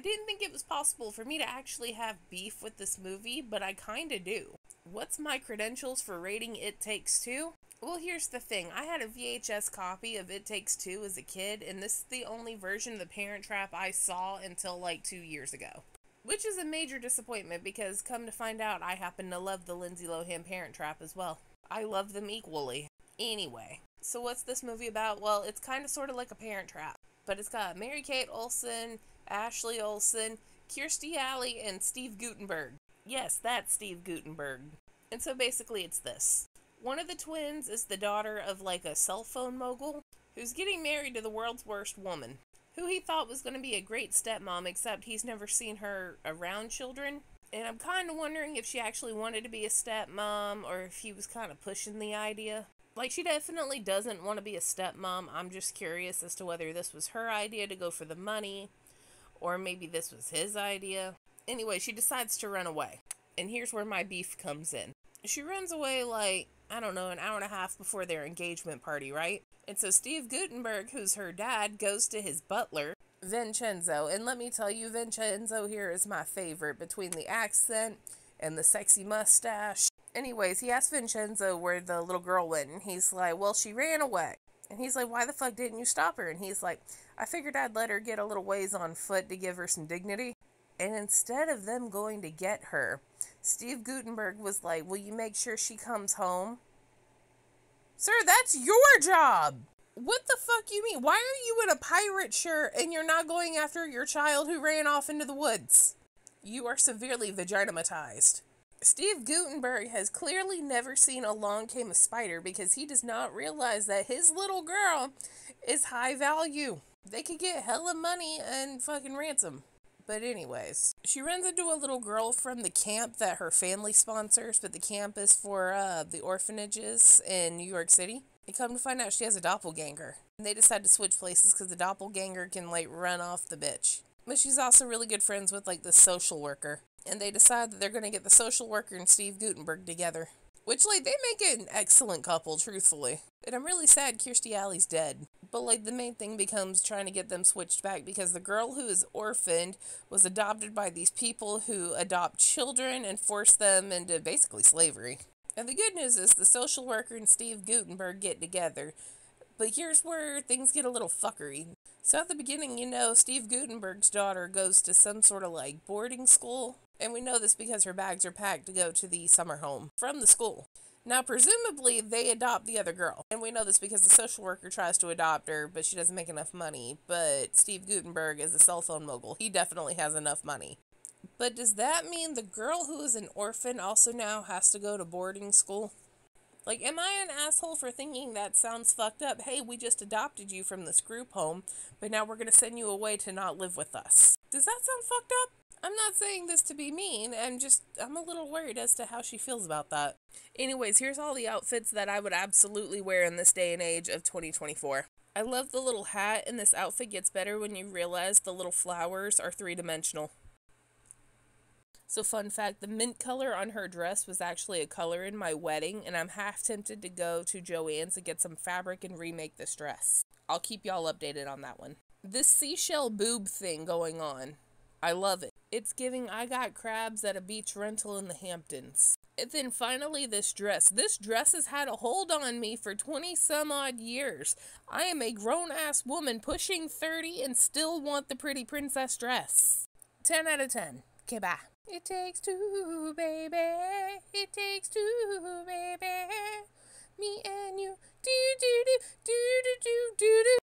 didn't think it was possible for me to actually have beef with this movie, but I kinda do. What's my credentials for rating It Takes Two? Well, here's the thing. I had a VHS copy of It Takes Two as a kid, and this is the only version of The Parent Trap I saw until like 2 years ago. Which is a major disappointment because, come to find out, I happen to love the Lindsay Lohan Parent Trap as well. I love them equally. Anyway, so what's this movie about? Well, it's kind of sort of like a Parent Trap, but it's got Mary-Kate Olsen, Ashley Olsen, Kirstie Alley, and Steve Guttenberg. Yes, that's Steve Guttenberg. And so basically it's this. One of the twins is the daughter of like a cell phone mogul who's getting married to the world's worst woman, who he thought was going to be a great stepmom, except he's never seen her around children. And I'm kind of wondering if she actually wanted to be a stepmom or if he was kind of pushing the idea. Like, she definitely doesn't want to be a stepmom. I'm just curious as to whether this was her idea to go for the money, or maybe this was his idea. Anyway, she decides to run away. And here's where my beef comes in. She runs away like, I don't know, an hour and a half before their engagement party, right? And so Steve Guttenberg, who's her dad, goes to his butler, Vincenzo. And let me tell you, Vincenzo here is my favorite between the accent and the sexy mustache. Anyways, he asked Vincenzo where the little girl went, and he's like, well, she ran away. And he's like, why the fuck didn't you stop her? And he's like, I figured I'd let her get a little ways on foot to give her some dignity. And instead of them going to get her, Steve Guttenberg was like, will you make sure she comes home? Sir, that's your job! What the fuck you mean? Why are you in a pirate shirt and you're not going after your child who ran off into the woods? You are severely vaginamatized. Steve Guttenberg has clearly never seen Along Came a Spider because he does not realize that his little girl is high value. They could get hella money and fucking ransom. But anyways, she runs into a little girl from the camp that her family sponsors, but the camp is for the orphanages in New York City. And come to find out she has a doppelganger. And they decide to switch places because the doppelganger can like run off the bitch. But she's also really good friends with like the social worker. And they decide that they're going to get the social worker and Steve Guttenberg together. Which, like, they make an excellent couple, truthfully. And I'm really sad Kirstie Alley's dead. But, like, the main thing becomes trying to get them switched back because the girl who is orphaned was adopted by these people who adopt children and force them into basically slavery. And the good news is the social worker and Steve Guttenberg get together. But here's where things get a little fuckery. So at the beginning, you know, Steve Guttenberg's daughter goes to some sort of, like, boarding school. And we know this because her bags are packed to go to the summer home from the school. Now, presumably, they adopt the other girl. And we know this because the social worker tries to adopt her, but she doesn't make enough money. But Steve Guttenberg is a cell phone mogul. He definitely has enough money. But does that mean the girl who is an orphan also now has to go to boarding school? Like, am I an asshole for thinking that sounds fucked up? Hey, we just adopted you from this group home, but now we're going to send you away to not live with us. Does that sound fucked up? I'm not saying this to be mean, I'm a little worried as to how she feels about that. Anyways, here's all the outfits that I would absolutely wear in this day and age of 2024. I love the little hat, and this outfit gets better when you realize the little flowers are three-dimensional. So fun fact, the mint color on her dress was actually a color in my wedding, and I'm half tempted to go to Joann's and get some fabric and remake this dress. I'll keep y'all updated on that one. This seashell boob thing going on, I love it. It's giving I got crabs at a beach rental in the Hamptons. And then finally this dress. This dress has had a hold on me for 20 some odd years. I am a grown-ass woman pushing 30 and still want the pretty princess dress. 10 out of 10. Okay, bye. It takes two, baby. It takes two, baby. Me and